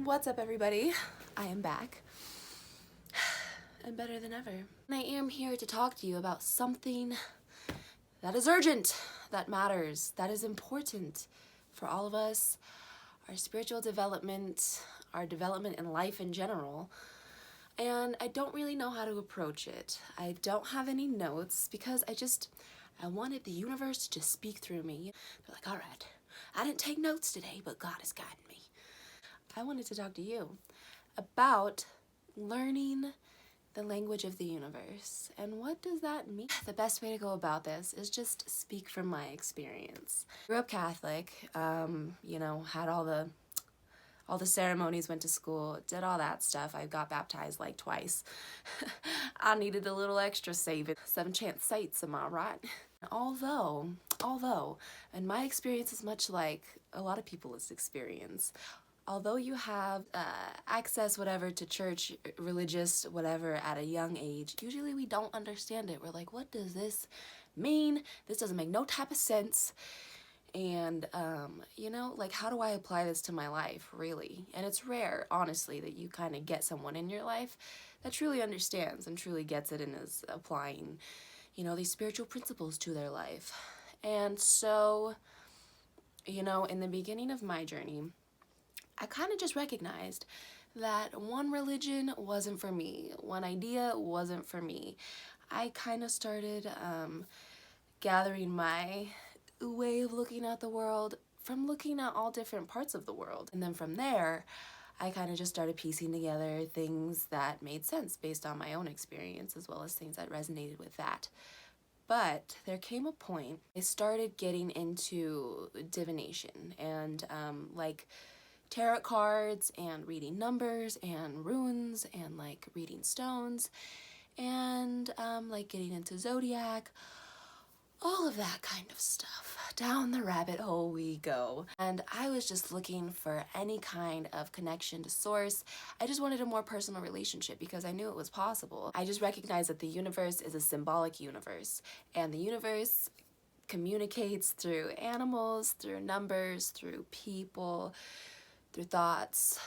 What's up, everybody? I am back and better than ever. I am here to talk to you about something that is urgent, that matters, that is important for all of us, our spiritual development, our development in life in general. And I don't really know how to approach it. I don't have any notes because I wanted the universe to just speak through me. They're like, all right, I didn't take notes today, but God is guiding me. I wanted to talk to you about learning the language of the universe. And what does that mean? The best way to go about this is just speak from my experience. Grew up Catholic, had all the ceremonies, went to school, did all that stuff. I got baptized like twice. I needed a little extra saving. 7 chance sights, am I right? Although, and my experience is much like a lot of people's experience, although you have access, whatever, to church, religious, whatever, at a young age, usually we don't understand it. We're like, what does this mean? This doesn't make no type of sense. And, like, how do I apply this to my life, really? And it's rare, honestly, that you kind of get someone in your life that truly understands and truly gets it and is applying, these spiritual principles to their life. And so, in the beginning of my journey, I kind of just recognized that one religion wasn't for me, one idea wasn't for me. I kind of started gathering my way of looking at the world from looking at all different parts of the world. And then from there, I kind of just started piecing together things that made sense based on my own experience, as well as things that resonated with that. But there came a point I started getting into divination and tarot cards and reading numbers and runes and like reading stones and getting into zodiac, all of that kind of stuff. Down the rabbit hole we go. And I was just looking for any kind of connection to source. I just wanted a more personal relationship because I knew it was possible. I just recognized that the universe is a symbolic universe, and the universe communicates through animals, through numbers, through people, through thoughts,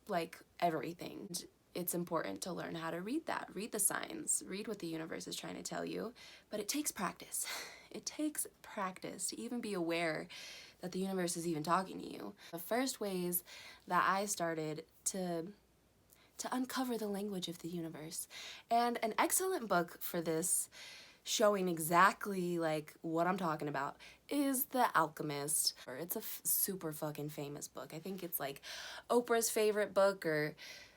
like everything. It's important to learn how to read that, read the signs, read what the universe is trying to tell you, but it takes practice. It takes practice to even be aware that the universe is even talking to you. The first ways that I started to uncover the language of the universe, and an excellent book for this, showing exactly like what I'm talking about, is The Alchemist. It's a super fucking famous book. I think it's like Oprah's favorite book or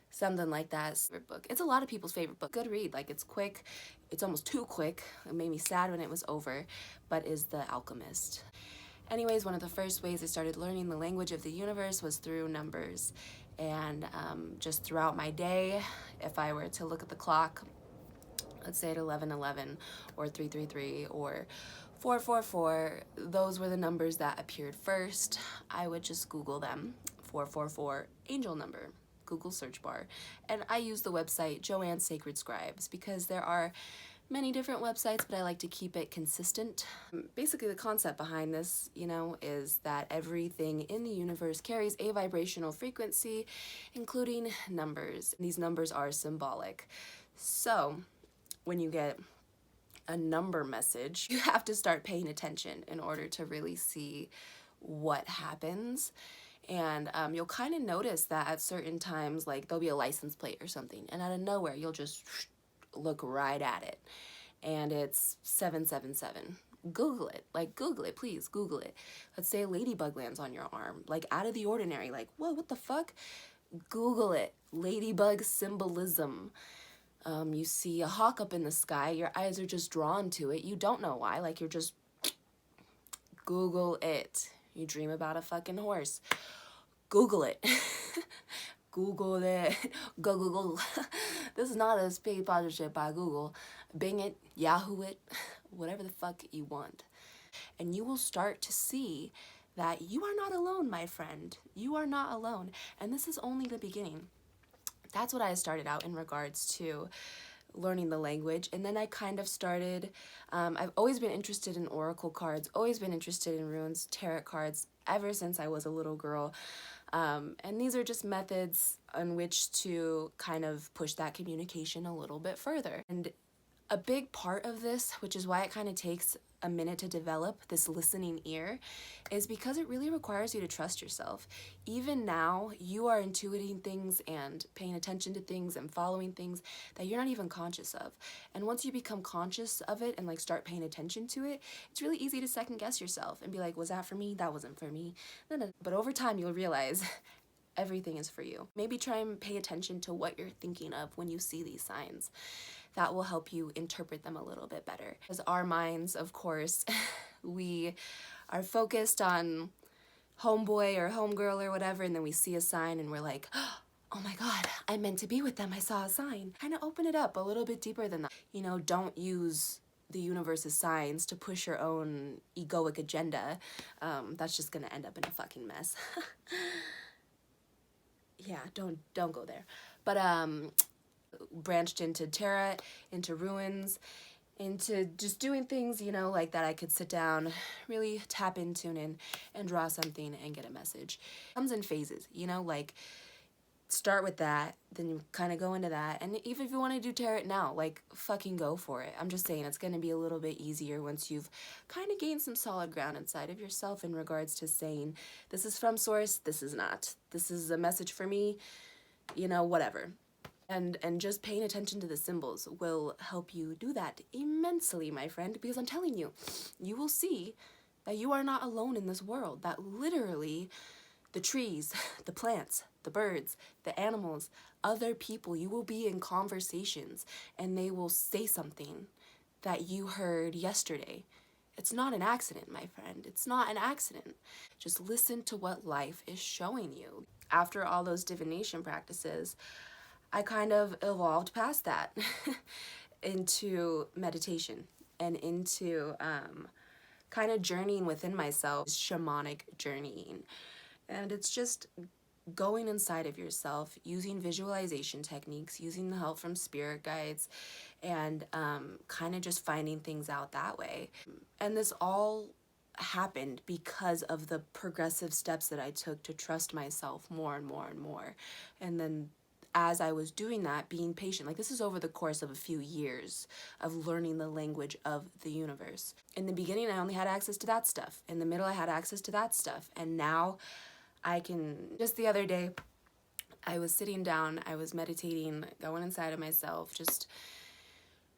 something like that. Book. It's a lot of people's favorite book. Good read. Like, it's quick. It's almost too quick. It made me sad when it was over, but is The Alchemist. Anyways, one of the first ways I started learning the language of the universe was through numbers. And just throughout my day, if I were to look at the clock, let's say at 11:11 or 3:33 or 4:44, those were the numbers that appeared first. I would just Google them, 444 angel number, Google search bar. And I use the website Joanne Sacred Scribes because there are many different websites, but I like to keep it consistent. Basically, the concept behind this, is that everything in the universe carries a vibrational frequency, including numbers. These numbers are symbolic. So when you get a number message, you have to start paying attention in order to really see what happens. And you'll kind of notice that at certain times, like there'll be a license plate or something, and out of nowhere, you'll just look right at it. And it's 777. Google it, please Google it. Let's say a ladybug lands on your arm, like out of the ordinary, like, whoa, what the fuck? Google it. Ladybug symbolism. You see a hawk up in the sky, your eyes are just drawn to it. You don't know why, like you're just, Google it. You dream about a fucking horse. Google it. Google it. Go Google. This is not a paid sponsorship by Google. Bing it, Yahoo it, whatever the fuck you want. And you will start to see that you are not alone, my friend. You are not alone. And this is only the beginning. That's what I started out in regards to learning the language. And then I kind of started, I've always been interested in oracle cards, always been interested in runes, tarot cards, ever since I was a little girl. And these are just methods on which to kind of push that communication a little bit further. And a big part of this, which is why it kind of takes a minute to develop this listening ear, is because it really requires you to trust yourself. Even now, you are intuiting things and paying attention to things and following things that you're not even conscious of. And once you become conscious of it and like start paying attention to it, it's really easy to second guess yourself and be like, was that for me? That wasn't for me. No. But over time, you'll realize everything is for you. Maybe try and pay attention to what you're thinking of when you see these signs. That will help you interpret them a little bit better. Because our minds, of course, we are focused on homeboy or homegirl or whatever, and then we see a sign and we're like, oh my God, I meant to be with them, I saw a sign. Kind of open it up a little bit deeper than that. You know, don't use the universe's signs to push your own egoic agenda. That's just gonna end up in a fucking mess. Yeah, don't go there. But branched into tarot, into ruins, into just doing things, you know, like that I could sit down, really tap in, tune in, and draw something and get a message. It comes in phases, you know, like start with that, then you kind of go into that, and even if you want to do tarot now, like fucking go for it. I'm just saying it's going to be a little bit easier once you've kind of gained some solid ground inside of yourself in regards to saying, this is from source, this is not. This is a message for me, you know, whatever. And just paying attention to the symbols will help you do that immensely, my friend, because I'm telling you, you will see that you are not alone in this world, that literally the trees, the plants, the birds, the animals, other people, you will be in conversations and they will say something that you heard yesterday. It's not an accident, my friend. It's not an accident. Just listen to what life is showing you. After all those divination practices, I kind of evolved past that into meditation and into kind of journeying within myself, shamanic journeying. And it's just going inside of yourself, using visualization techniques, using the help from spirit guides, and kind of just finding things out that way. And this all happened because of the progressive steps that I took to trust myself more and more and more. And then as I was doing that, being patient, like this is over the course of a few years of learning the language of the universe. In the beginning, I only had access to that stuff. In the middle, I had access to that stuff. And now I can, just the other day, I was sitting down, I was meditating, going inside of myself, just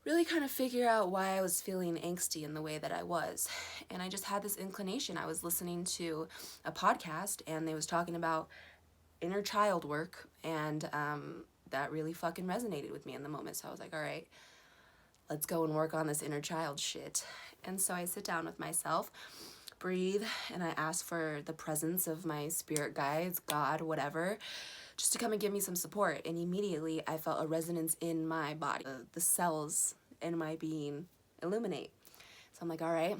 really kind of figure out why I was feeling angsty in the way that I was. And I just had this inclination. I was listening to a podcast and they was talking about inner child work, and that really fucking resonated with me in the moment. So I was like, all right, let's go and work on this inner child shit. And so I sit down with myself, breathe, and I ask for the presence of my spirit guides, God, whatever, just to come and give me some support. And immediately I felt a resonance in my body. The cells in my being illuminate. So I'm like, all right,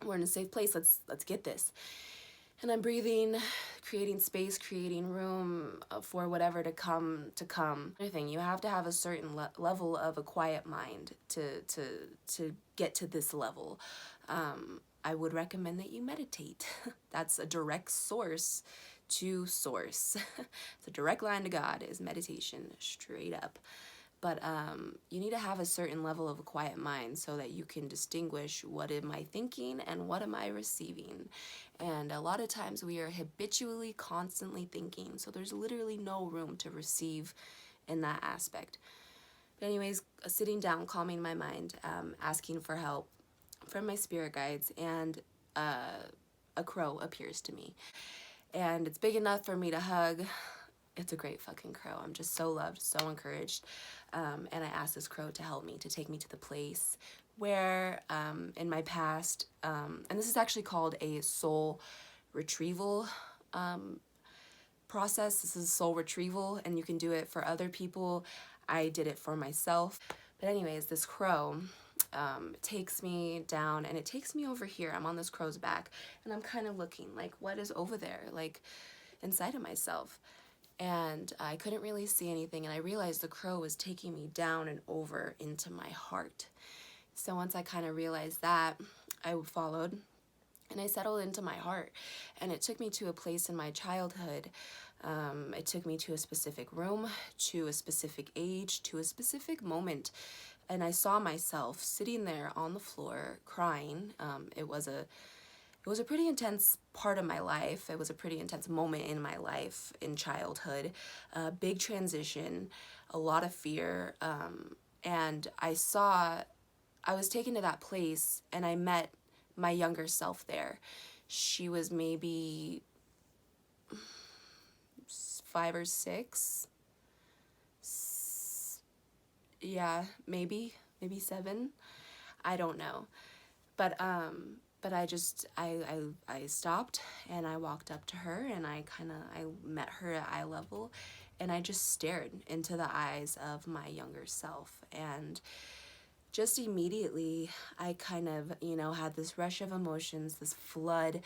we're in a safe place. Let's get this. And I'm breathing, creating space, creating room for whatever to come. Another thing, you have to have a certain level of a quiet mind to get to this level. I would recommend that you meditate. That's a direct source to source. It's a direct line to God is meditation, straight up. But you need to have a certain level of a quiet mind so that you can distinguish what am I thinking and what am I receiving. And a lot of times we are habitually, constantly thinking, so there's literally no room to receive in that aspect. But anyways, sitting down, calming my mind, asking for help from my spirit guides, and a crow appears to me. And it's big enough for me to hug. It's a great fucking crow. I'm just so loved, so encouraged. And I asked this crow to help me, to take me to the place where in my past, and this is actually called a soul retrieval process. This is soul retrieval, and you can do it for other people. I did it for myself. But anyways, this crow takes me down, and it takes me over here. I'm on this crow's back, and I'm kind of looking like, what is over there, like inside of myself? And I couldn't really see anything, and I realized the crow was taking me down and over into my heart. So once I kind of realized that, I followed, and I settled into my heart. And it took me to a place in my childhood. It took me to a specific room, to a specific age, to a specific moment. And I saw myself sitting there on the floor crying. It was a pretty intense part of my life. It was a pretty intense moment in my life in childhood. Big transition, a lot of fear. And I was taken to that place, and I met my younger self there. She was maybe 5 or 6. Yeah, maybe 7. I don't know. But I stopped, and I walked up to her, and I met her at eye level, and I just stared into the eyes of my younger self. And just immediately I kind of, had this rush of emotions, this flood,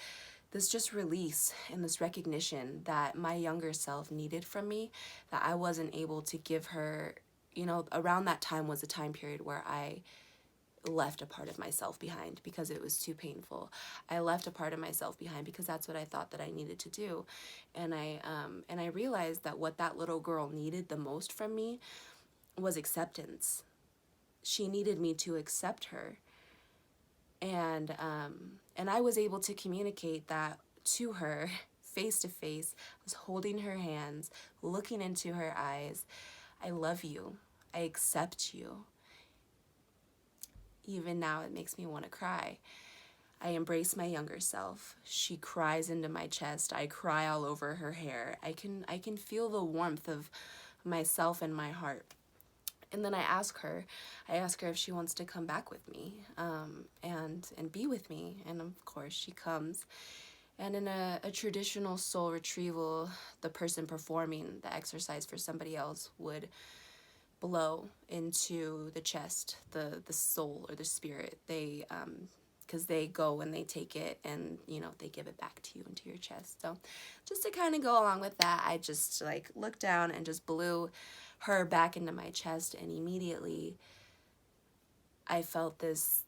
this just release, and this recognition that my younger self needed from me, that I wasn't able to give her. Around that time was a time period where I left a part of myself behind because it was too painful. I left a part of myself behind because that's what I thought that I needed to do. And I realized that what that little girl needed the most from me was acceptance. She needed me to accept her. And I was able to communicate that to her face to face. I was holding her hands, looking into her eyes. I love you. I accept you. Even now, it makes me want to cry. I embrace my younger self. She cries into my chest. I cry all over her hair. I can feel the warmth of myself in my heart. And then I ask her if she wants to come back with me, and be with me. And of course she comes. And in a traditional soul retrieval, the person performing the exercise for somebody else would blow into the chest, the soul or the spirit. They because they go and they take it, and they give it back to you into your chest. So just to kind of go along with that, I just looked down and just blew her back into my chest, and immediately I felt this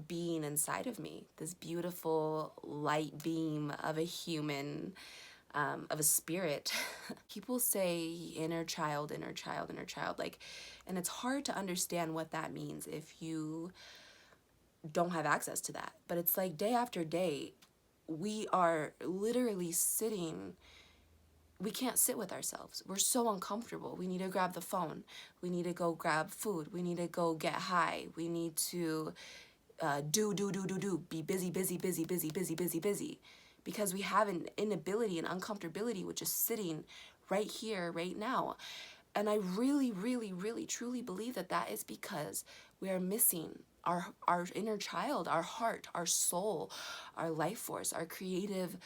being inside of me, this beautiful light beam of a human, of a spirit. People say inner child, inner child, inner child, and it's hard to understand what that means if you don't have access to that. But it's day after day, we are literally sitting. We can't sit with ourselves. We're so uncomfortable. We need to grab the phone. We need to go grab food. We need to go get high. We need to be busy, because we have an inability and uncomfortability with just sitting right here, right now. And I really, really, really, truly believe that is because we are missing our inner child, our heart, our soul, our life force, our creative,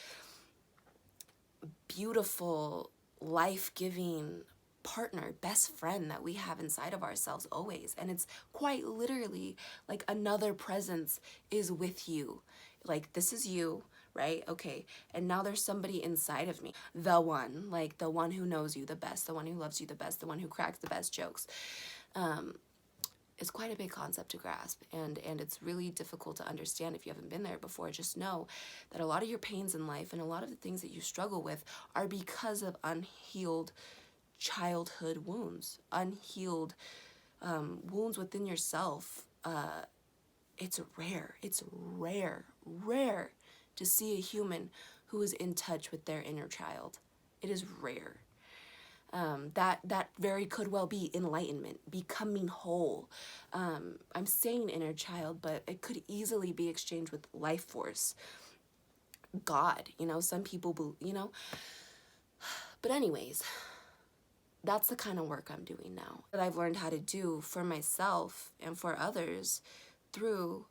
beautiful, life-giving partner, best friend that we have inside of ourselves always. And it's quite literally another presence is with you. This is you, right? Okay. And now there's somebody inside of me, the one who knows you the best, the one who loves you the best, the one who cracks the best jokes. It's quite a big concept to grasp, and it's really difficult to understand if you haven't been there before. Just know that a lot of your pains in life and a lot of the things that you struggle with are because of unhealed childhood wounds, unhealed wounds within yourself. It's rare to see a human who is in touch with their inner child. It is rare. That very could well be enlightenment, becoming whole. I'm saying inner child, but it could easily be exchanged with life force, God. Some people, But anyways, that's the kind of work I'm doing now, that I've learned how to do for myself and for others through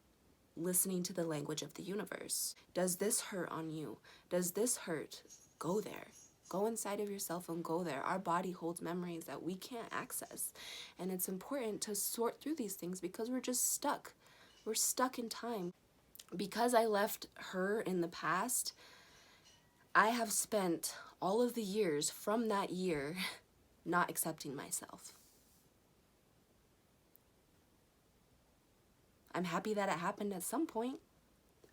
listening to the language of the universe. Does this hurt on you? Does this hurt? Go there. Go inside of yourself and go there. Our body holds memories that we can't access. And it's important to sort through these things because we're just stuck. We're stuck in time. Because I left her in the past, I have spent all of the years from that year not accepting myself. I'm happy that it happened at some point.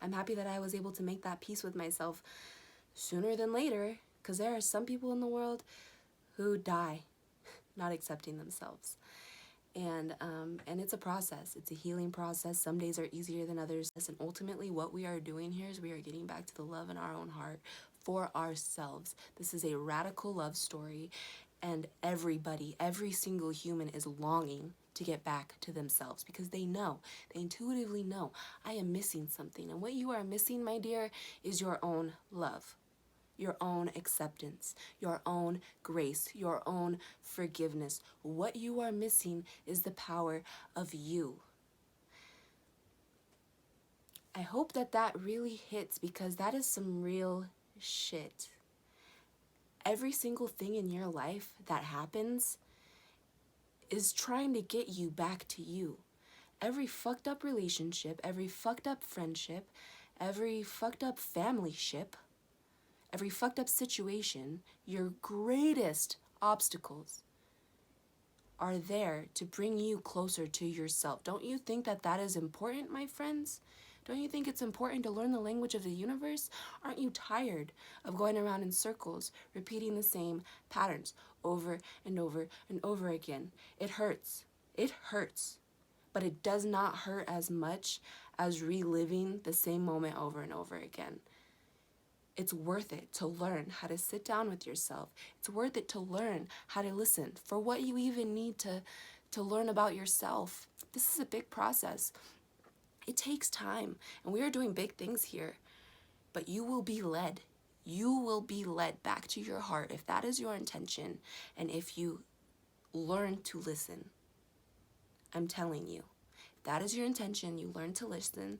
I'm happy that I was able to make that peace with myself sooner than later, because there are some people in the world who die not accepting themselves. And it's a process. It's a healing process. Some days are easier than others. And ultimately what we are doing here is we are getting back to the love in our own heart for ourselves. This is a radical love story, and everybody, every single human is longing to get back to themselves because they know, they intuitively know, I am missing something. And what you are missing, my dear, is your own love, your own acceptance, your own grace, your own forgiveness. What you are missing is the power of you. I hope that that really hits, because that is some real shit. Every single thing in your life that happens is trying to get you back to you. Every fucked up relationship, every fucked up friendship, every fucked up family ship, every fucked up situation, your greatest obstacles are there to bring you closer to yourself. Don't you think that that is important, my friends? Don't you think it's important to learn the language of the universe? Aren't you tired of going around in circles, repeating the same patterns over and over and over again? It hurts. It hurts. But it does not hurt as much as reliving the same moment over and over again. It's worth it to learn how to sit down with yourself. It's worth it to learn how to listen for what you even need to learn about yourself. This is a big process. It takes time, and we are doing big things here, but you will be led. You will be led back to your heart if that is your intention, and if you learn to listen. I'm telling you, if that is your intention, you learn to listen,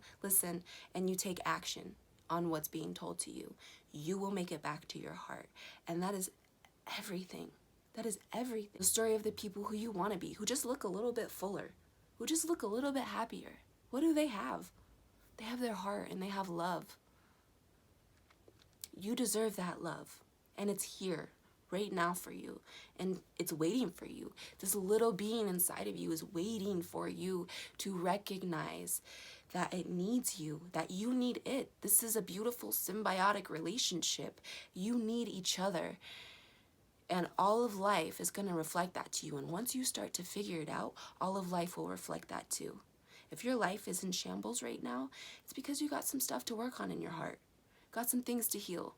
and you take action on what's being told to you, you will make it back to your heart. And that is everything. That is everything. The story of the people who you want to be, who just look a little bit fuller, who just look a little bit happier. What do they have? They have their heart and they have love. You deserve that love, and it's here right now for you, and it's waiting for you. This little being inside of you is waiting for you to recognize that it needs you, that you need it. This is a beautiful symbiotic relationship. You need each other, and all of life is going to reflect that to you. And once you start to figure it out, all of life will reflect that too. If your life is in shambles right now, it's because you got some stuff to work on in your heart, got some things to heal.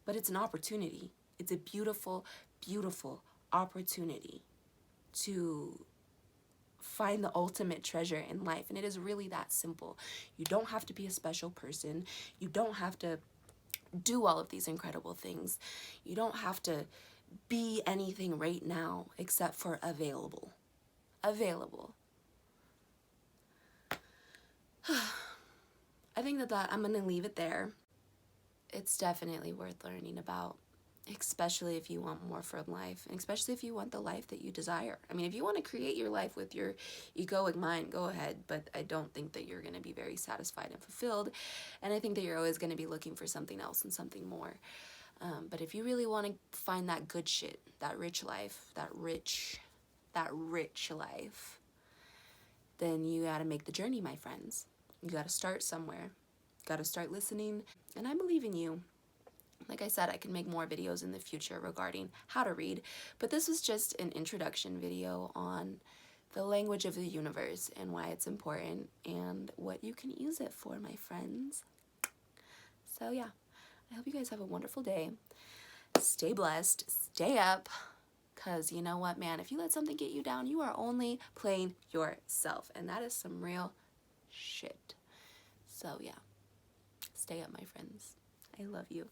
But it's an opportunity. It's a beautiful, beautiful opportunity to find the ultimate treasure in life. And it is really that simple. You don't have to be a special person. You don't have to do all of these incredible things. You don't have to be anything right now except for available. Available. I think that I'm going to leave it there. It's definitely worth learning about, especially if you want more from life, and especially if you want the life that you desire. I mean, if you want to create your life with your egoic mind, go ahead, but I don't think that you're going to be very satisfied and fulfilled, and I think that you're always going to be looking for something else and something more. But if you really want to find that good shit, that rich life, that rich life, then you got to make the journey, my friends. You got to start somewhere. Got to start listening, and I believe in you. Like I said, I can make more videos in the future regarding how to read, but this was just an introduction video on the language of the universe and why it's important and what you can use it for, my friends. So yeah, I hope you guys have a wonderful day. Stay blessed, stay up, because you know what, man, if you let something get you down, you are only playing yourself, and that is some real shit. So yeah. Stay up, my friends. I love you.